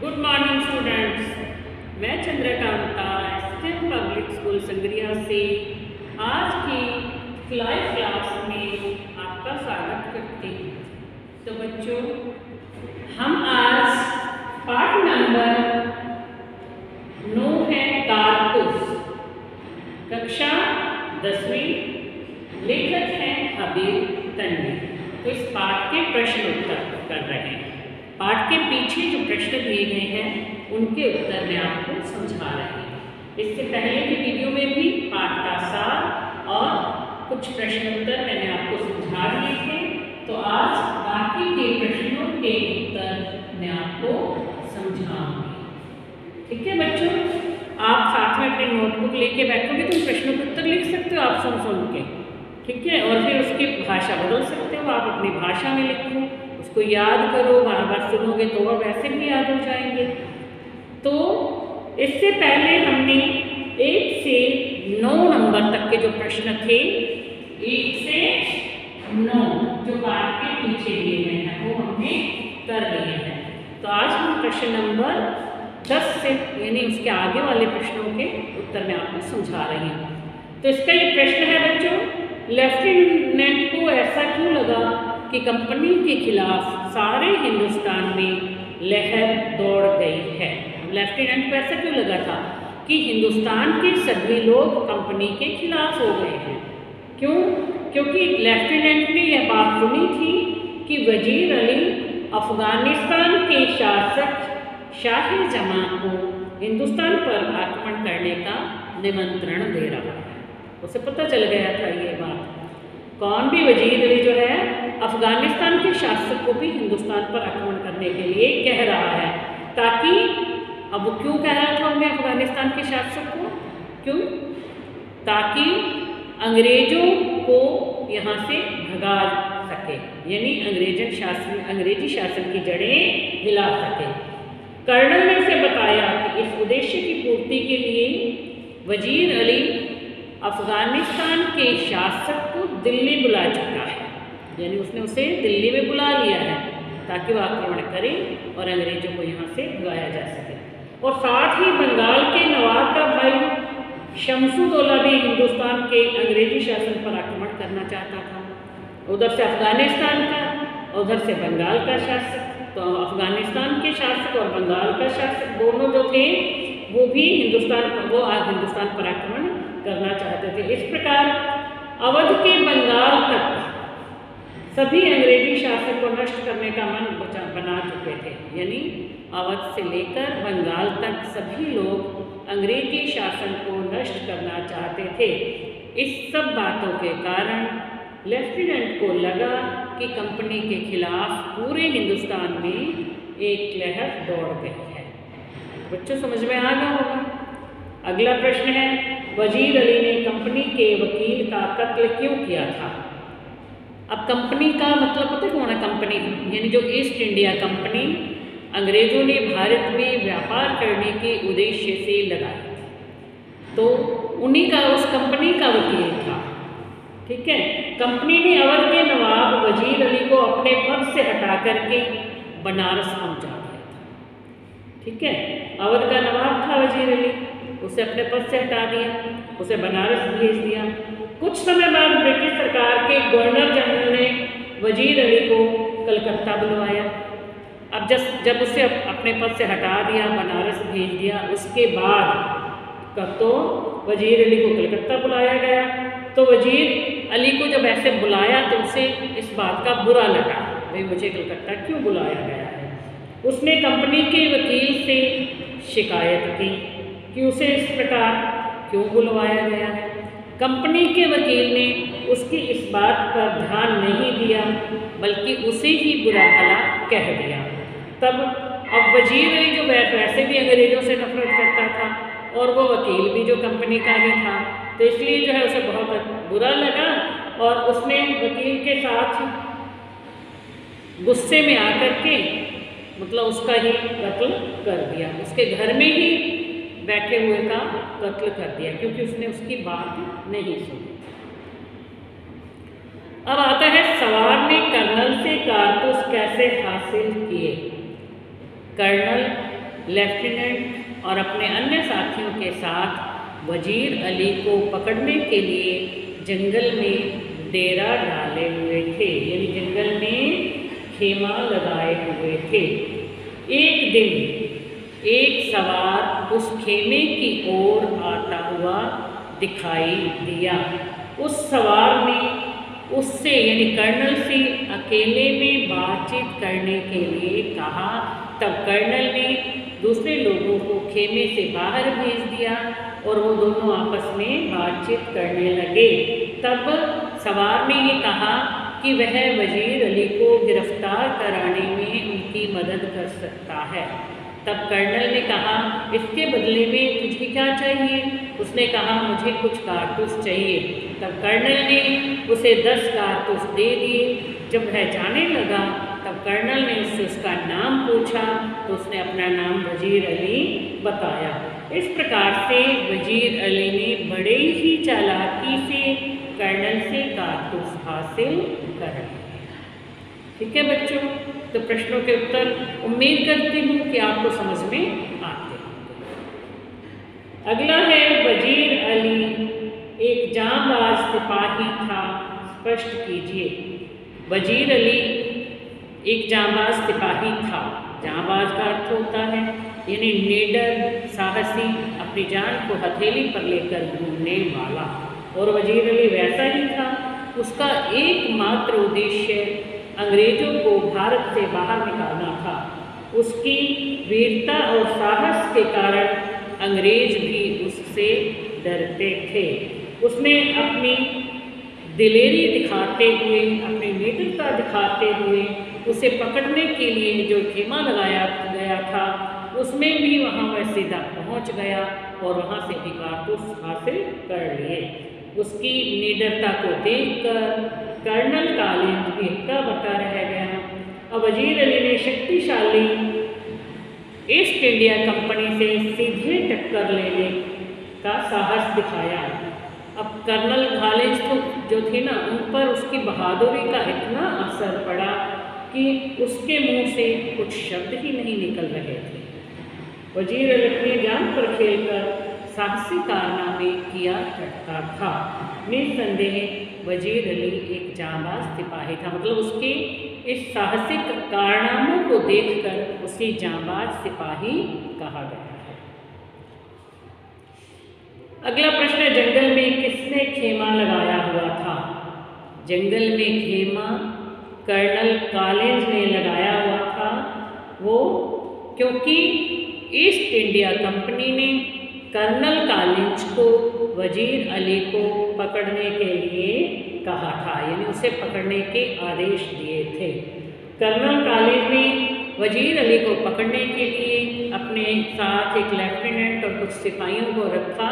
Good morning students. मैं Chandrakanta SM public school संग्रिया से आज की लाइव क्लास में आपका स्वागत करती हूँ। तो बच्चों, हम आज पाठ नंबर 9 है कारतूस, कक्षा 10वीं, लेखक हैं हबीब तन्वी। तो इस पाठ के प्रश्न उत्तर कर रहे हैं। पाठ के पीछे जो प्रश्न दिए गए हैं उनके उत्तर मैं आपको समझा रही हूँ। इससे पहले की वीडियो में भी पाठ का सार और कुछ प्रश्न उत्तर मैंने आपको समझा दिए थे। तो आज बाकी के प्रश्नों के उत्तर मैं आपको समझाऊंगी। ठीक है बच्चों, आप साथ में अपनी नोटबुक लेके बैठोगे तो प्रश्नों के उत्तर लिख सकते हो आप सुन के। ठीक है, और फिर उसकी भाषा बदल सकते हो, आप अपनी भाषा में लिखो, उसको याद करो, बार बार सुनोगे तो वह वैसे भी याद हो जाएंगे। तो इससे पहले हमने 1 से 9 नंबर तक के जो प्रश्न थे, 1 से 9 जो पाठ के पीछे दिए गए हैं वो हमने कर लिए हैं। तो आज हम प्रश्न नंबर 10 से यानी उसके आगे वाले प्रश्नों के उत्तर मैं आपको समझा रही हूँ। तो इसका ये प्रश्न है बच्चों, लेफ्टिनेंट को ऐसा क्यों लगा कि कंपनी के खिलाफ सारे हिंदुस्तान में लहर दौड़ गई है। लेफ्टिनेंट को ऐसा क्यों लगा था कि हिंदुस्तान के सभी लोग कंपनी के खिलाफ हो गए हैं। क्यों? क्योंकि लेफ्टिनेंट ने यह बात सुनी थी कि वजीर अली अफगानिस्तान के शासक शाह-ए-जमां को हिंदुस्तान पर आक्रमण करने का निमंत्रण दे रहा है। उसे पता चल गया था ये बात। कौन भी वजीर अली जो है अफगानिस्तान के शासक को भी हिंदुस्तान पर आक्रमण करने के लिए कह रहा है, ताकि अब वो क्यों कह रहा था उन्हें अफगानिस्तान के शासक को? क्यों? ताकि अंग्रेजों को यहाँ से भगा सके, यानी अंग्रेजी शासन की जड़ें हिला सके। कर्नल ने इसे बताया कि इस उद्देश्य की पूर्ति के लिए वजीर अली अफगानिस्तान के शासक को दिल्ली बुला चुका है, यानी उसने उसे दिल्ली में बुला लिया है ताकि वह आक्रमण करे और अंग्रेजों को यहाँ से भगाया जा सके। और साथ ही बंगाल के नवाब का भाई शमसुद्दौला भी हिंदुस्तान के अंग्रेजी शासन पर आक्रमण करना चाहता था। उधर से अफगानिस्तान का, उधर से बंगाल का शासक। तो अफगानिस्तान के शासक और बंगाल का शासक दोनों जो थे वो भी हिंदुस्तान पर आक्रमण करना चाहते थे। इस प्रकार अवध के बंगाल तक सभी अंग्रेजी शासन को नष्ट करने का मन बना चुके थे, यानी अवध से लेकर बंगाल तक सभी लोग अंग्रेजी शासन को नष्ट करना चाहते थे। इस सब बातों के कारण लेफ्टिनेंट को लगा कि कंपनी के खिलाफ पूरे हिंदुस्तान में एक लहर दौड़ गई है। बच्चों समझ में आ गया होगा। अगला प्रश्न है, वजीर अली ने कंपनी के वकील का कत्ल क्यों किया था। अब कंपनी का मतलब पता कौन है? कंपनी यानी जो ईस्ट इंडिया कंपनी अंग्रेजों ने भारत में व्यापार करने के उद्देश्य से लगाई, तो उन्हीं का, उस कंपनी का वकील था। ठीक है, कंपनी ने अवध के नवाब वजीर अली को अपने पद से हटा करके बनारस पहुंचा दिया था। ठीक है, अवध का नवाब था वजीर अली, उसे अपने पद से हटा दिया, उसे बनारस भेज दिया। कुछ समय बाद ब्रिटिश सरकार के गवर्नर जनरल ने वजीर अली को कलकत्ता बुलवाया। अब जब उसे अपने पद से हटा दिया, बनारस भेज दिया, उसके बाद कब तो वजीर अली को कलकत्ता बुलाया गया। तो वजीर अली को जब ऐसे बुलाया तो उसे इस बात का बुरा लगा, भाई मुझे कलकत्ता क्यों बुलाया गया है। उसने कंपनी के वकील से शिकायत की कि उसे इस प्रकार क्यों बुलवाया गया है। कंपनी के वकील ने उसकी इस बात पर ध्यान नहीं दिया, बल्कि उसे ही बुरा भला कह दिया। तब अब वजीर अली जो वैसे भी अंग्रेजों से नफरत करता था और वो वकील भी जो कंपनी का ही था, तो इसलिए जो है उसे बहुत बुरा लगा और उसने वकील के साथ गुस्से में आकर के मतलब उसका ही कत्ल कर दिया, उसके घर में ही बैठे हुए का कत्ल कर दिया, क्योंकि उसने उसकी बात नहीं सुनी। अब आता है, सवार ने कर्नल से कारतूस कैसे हासिल किए। कर्नल लेफ्टिनेंट और अपने अन्य साथियों के साथ वजीर अली को पकड़ने के लिए जंगल में डेरा डाले हुए थे, यानी जंगल में खेमा लगाए हुए थे। एक दिन एक सवार उस खेमे की ओर आता हुआ दिखाई दिया। उस सवार ने उससे यानी कर्नल से अकेले में बातचीत करने के लिए कहा। तब कर्नल ने दूसरे लोगों को खेमे से बाहर भेज दिया और वो दोनों आपस में बातचीत करने लगे। तब सवार ने ये कहा कि वह वजीर अली को गिरफ्तार कराने में उनकी मदद कर सकता है। तब कर्नल ने कहा, इसके बदले में तुझे क्या चाहिए? उसने कहा, मुझे कुछ कारतूस चाहिए। तब कर्नल ने उसे 10 कारतूस दे दिए। जब वह जाने लगा तब कर्नल ने उससे उसका नाम पूछा तो उसने अपना नाम वजीर अली बताया। इस प्रकार से वजीर अली ने बड़े ही चालाकी से कर्नल से कारतूस हासिल कर लिए। ठीक है बच्चों, तो प्रश्नों के उत्तर उम्मीद करती हूँ कि आपको समझ में आते हैं। अगला है, वजीर अली एक जांबाज सिपाही था, स्पष्ट कीजिए। वजीर अली एक जांबाज सिपाही था। जांबाज का अर्थ होता है यानी निडर, साहसी, अपनी जान को हथेली पर लेकर घूमने वाला। और वजीर अली वैसा ही था। उसका एकमात्र उद्देश्य अंग्रेजों को भारत से बाहर निकालना था। उसकी वीरता और साहस के कारण अंग्रेज भी उससे डरते थे। उसने अपनी दिलेरी दिखाते हुए, अपनी निडरता दिखाते हुए उसे पकड़ने के लिए जो खेमा लगाया गया था उसमें भी वहाँ वह सीधा पहुँच गया और वहाँ से भी कारतूस हासिल कर लिए। उसकी निडरता को देखकर कर्नल कॉलिंज भी हक्का बक्का रह गया। अब वजीर अली ने शक्तिशाली ईस्ट इंडिया कंपनी से सीधे टक्कर लेने का साहस दिखाया। अब कर्नल कॉलिंज तो जो थे ना, उन पर उसकी बहादुरी का इतना असर पड़ा कि उसके मुंह से कुछ शब्द ही नहीं निकल रहे थे। वजीर अली अपनी जान पर खेलकर साहसी कारनामे किया करता था। निस्संदेह वजीर अली एक जांबाज सिपाही था, मतलब उसके इस साहसिक कारनामों को देखकर उसे जांबाज सिपाही कहा गया है। अगला प्रश्न है, जंगल में किसने खेमा लगाया हुआ था? जंगल में खेमा कर्नल कॉलिंज ने लगाया हुआ था। वो क्योंकि ईस्ट इंडिया कंपनी ने कर्नल कॉलिंज को वजीर अली को पकड़ने के लिए कहा था, यानी उसे पकड़ने के आदेश दिए थे। कर्नल कॉलिंज ने वजीर अली को पकड़ने के लिए अपने साथ एक लेफ्टिनेंट और कुछ सिपाहियों को रखा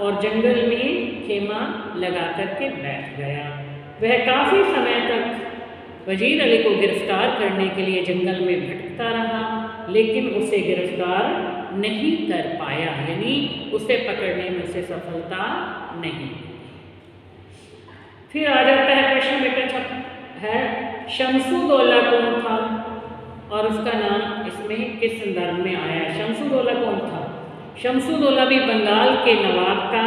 और जंगल में खेमा लगा करके बैठ गया। वह काफ़ी समय तक वजीर अली को गिरफ्तार करने के लिए जंगल में भटकता रहा, लेकिन उसे गिरफ्तार नहीं कर पाया, यानी उसे पकड़ने में उसे सफलता नहीं। फिर आ जाता है प्रश्न बेटा है, शमसुद्दौला कौन था और उसका नाम इसमें किस संदर्भ में आया है? शमसुद्दौला कौन था? शमसुद्दौला भी बंगाल के नवाब का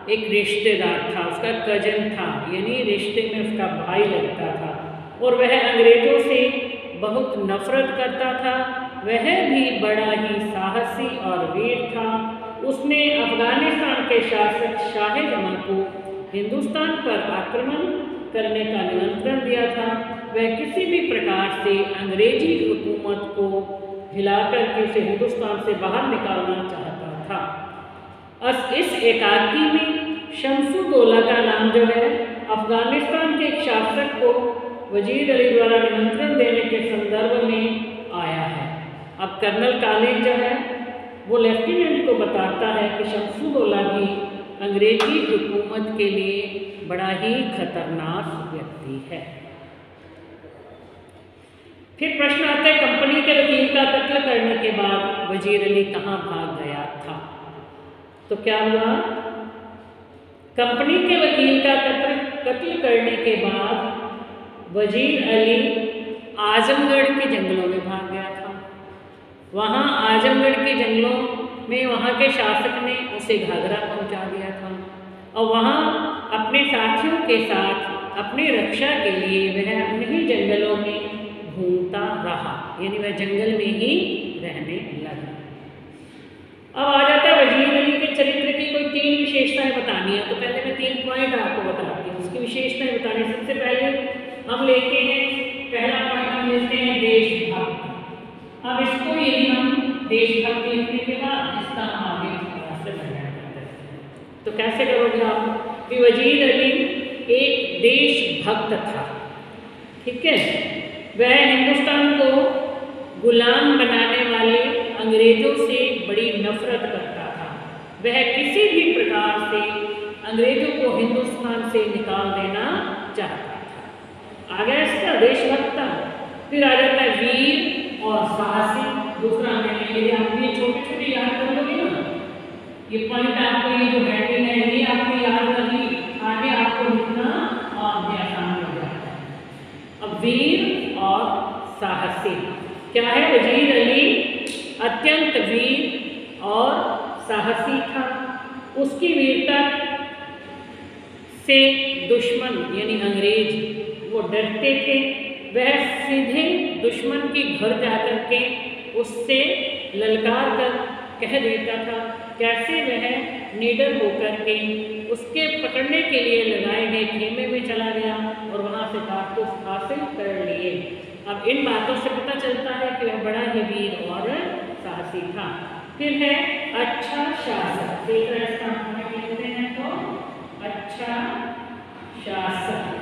एक रिश्तेदार था, उसका कजन था, यानी रिश्ते में उसका भाई लगता था। और वह अंग्रेज़ों से बहुत नफरत करता था। वह भी बड़ा ही साहसी और वीर था। उसने अफगानिस्तान के शासक शाहजहां को हिंदुस्तान पर आक्रमण करने का निमंत्रण दिया था। वह किसी भी प्रकार से अंग्रेजी हुकूमत को हिलाकर के उसे हिंदुस्तान से बाहर निकालना चाहता था। इस एकाकी में शमसुद्दौला का नाम जो है अफगानिस्तान के एक शासक को वजीर अली द्वारा निमंत्रण देने के संदर्भ में आया है। अब कर्नल कॉलिंज जो है वो लेफ्टिनेंट को बताता है कि शमसुद्दौला भी अंग्रेजी हुकूमत के लिए बड़ा ही खतरनाक व्यक्ति है। फिर प्रश्न आता है, कंपनी के वकील का कत्ल करने के बाद वजीर अली कहाँ भाग गया था? तो क्या हुआ? कंपनी के वकील का कत्ल करने के बाद वजीर अली आजमगढ़ के जंगलों में भाग गया था। वहाँ आजमगढ़ के जंगलों में वहाँ के शासक ने उसे घाघरा पहुँचा दिया था और वहाँ अपने साथियों के साथ अपनी रक्षा के लिए वह उन्हीं जंगलों में घूमता रहा, यानी वह जंगल में ही रहने लगा। अब आ जाता है वजीर अली के चरित्र की कोई 3 विशेषताएं बतानी है। तो पहले मैं 3 पॉइंट आपको बताती हूँ, उसकी विशेषताएं बतानी। सबसे पहले हम लेते हैं, पहला पॉइंट हम लेते हैं देशभक्त। अब इसको यदि हम देशभक्ति लिखने के बाद इसका आगे से बनाया जाता है। तो कैसे करोगे आप कि वजीर अली एक देशभक्त था, ठीक है। वह हिंदुस्तान को गुलाम बनाने वाले अंग्रेजों से बड़ी नफरत करता था। वह किसी भी प्रकार से अंग्रेजों को हिंदुस्तान से निकाल देना चाहता था। आ गया इसका देशभक्ता। फिर आ जाता है वीर और साहसी। दूसरा मैंने यदि आप ये छोटे छोटे याद कर लोगे ना, ये पॉइंट आपको, ये जो हेडिंग है ये आपको याद करनी, आगे आपको लिखना और भी आसान हो जाता है। अब वीर और साहसी क्या है? वजीर अली अत्यंत वीर और साहसी था। उसकी वीरता से दुश्मन यानी अंग्रेज वो डरते थे। वह सीधे दुश्मन के घर जाकर के उससे ललकार कर कह देता था। कैसे वह निडर होकर के उसके पकड़ने के लिए लगाए गए खेमे में चला गया और वहाँ से कारतूस हासिल कर लिए। अब इन बातों से पता चलता है कि वह बड़ा ही वीर और साहसी था। फिर है अच्छा शासक। देख रहे इसका हम लिखते हैं तो अच्छा शासक।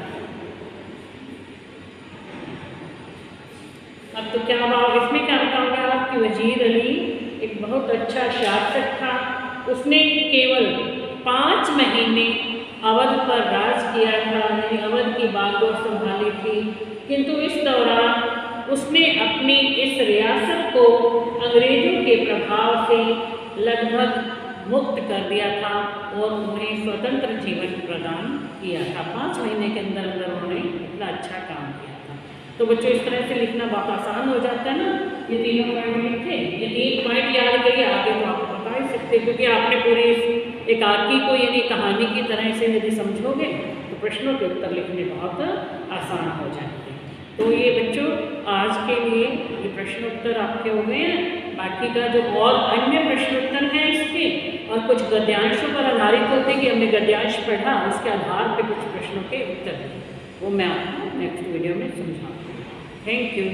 अब तो क्या इसमें क्या बताऊंगा आप कि वजीर अली एक बहुत अच्छा शासक था। उसने केवल 5 महीने अवध पर राज किया था, यानी अवध की बागडोर संभाली थी। किंतु इस दौरान उसने अपनी इस रियासत को अंग्रेजों के प्रभाव से लगभग मुक्त कर दिया था और उन्हें स्वतंत्र जीवन प्रदान किया था। 5 महीने के अंदर अंदर उन्होंने इतना अच्छा काम किया था। तो बच्चों इस तरह से लिखना बहुत आसान हो जाता है ना। ये तीनों पॉइंट लिखे, ये 3 पॉइंट याद करिए, आगे तो आप बता ही सकते, क्योंकि आपने पूरी इस एकाकी को यानी कहानी की तरह से यदि समझोगे तो प्रश्नों के उत्तर लिखने बहुत आसान हो जाएंगे। तो ये बच्चों आज के लिए ये प्रश्नोत्तर आपके हो गए हैं। बाकी का जो और अन्य प्रश्नोत्तर हैं इसके और कुछ गद्यांशों पर आधारित होते हैं कि हमने गद्यांश पढ़ा, उसके आधार पर कुछ प्रश्नों के उत्तर दिए, वो मैं आपको नेक्स्ट वीडियो में समझाऊँगी। Thank you.